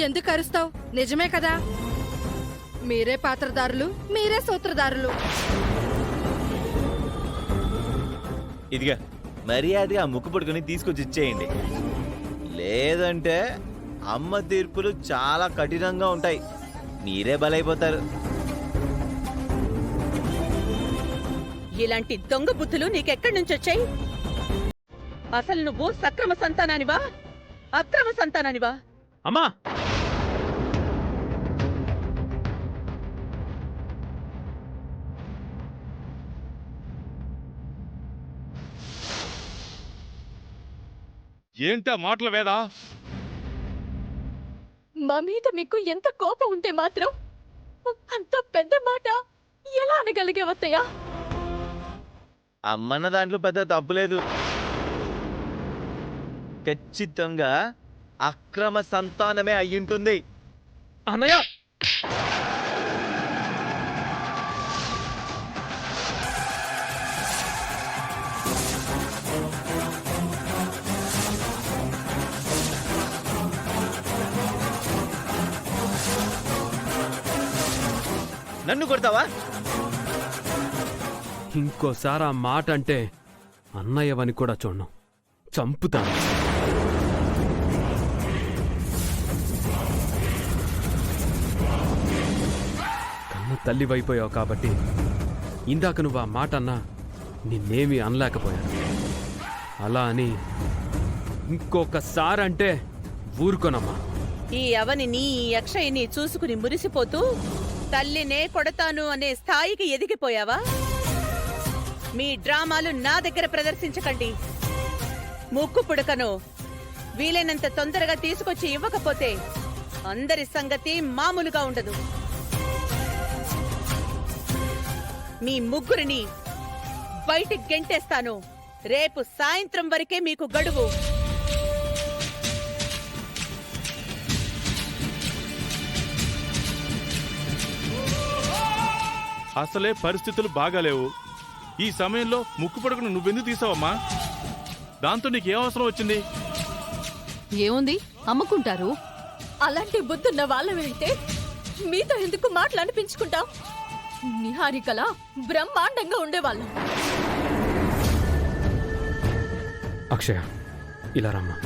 ఎందుకు అరుస్తావు? నిజమే కదా, మీరే పాత్రదారులు, మీరే సూత్రధారులు. ఇదిగా మర్యాదగా ముక్కు పట్టుకుని తీసుకొచ్చి ఇచ్చేయండి, లేదంటే అమ్మ తీర్పులు చాలా కఠినంగా ఉంటాయి, మీరే బలైపోతారు. ఇలాంటి దొంగ బుద్ధులు నీకెక్కడి నుంచి వచ్చాయి? అసలు నువ్వు సక్రమ సంతానానివా, అక్రమ సంతానానివా? అమ్మా, ఏంటా మాటలు వేదా? మా మీద మీకు ఎంత కోపం ఉంటే మాత్రం అంత పెద్ద మాట ఎలా అనగలిగేవత్తయ్యా? అమ్మన్న దాంట్లో పెద్ద తప్పులేదు, ఖచ్చితంగా అక్రమ సంతానమే అయ్యుంటుంది. అన్నయ్య, నన్ను కొడతావా? ఇంకోసారి ఆ మాట అంటే అన్నయ్యవని కూడా చూడను, చంపుతాను. కన్న తల్లివైపోయావు కాబట్టి ఇందాక నువ్వు ఆ మాట అన్నా నిన్నేమీ అనలేకపోయాను. అలా అని ఇంకొకసారి అంటే ఊరుకోనమ్మా. ఈ అవనిని, ఈ అక్షయ్ని చూసుకుని మురిసిపోతూ తల్లినే కొడతాను అనే స్థాయికి ఎదిగిపోయావా? మీ డ్రామాలు నా దగ్గర ప్రదర్శించకండి. ముక్కు పుడకను వీలైనంత తొందరగా తీసుకొచ్చి ఇవ్వకపోతే అందరి సంగతి మామూలుగా ఉండదు. మీ ముగ్గురిని బయటికి గెంటేస్తాను. రేపు సాయంత్రం వరకే మీకు గడువు. అసలే పరిస్థితులు బాగాలేవు. ఈ సమయంలో ముక్కు పడుకుని నువ్వెందుకు తీసావమ్మా? దాంతో నీకేం అవసరం వచ్చింది? ఏముంది, అమ్ముకుంటారు. అలాంటి బుద్ధున్న వాళ్ళమైతే మీతో ఎందుకు మాటలు అనిపించుకుంటాం? నిహారికలా బ్రహ్మాండంగా ఉండేవాళ్ళు. అక్షయ, ఇలా రమ్మా.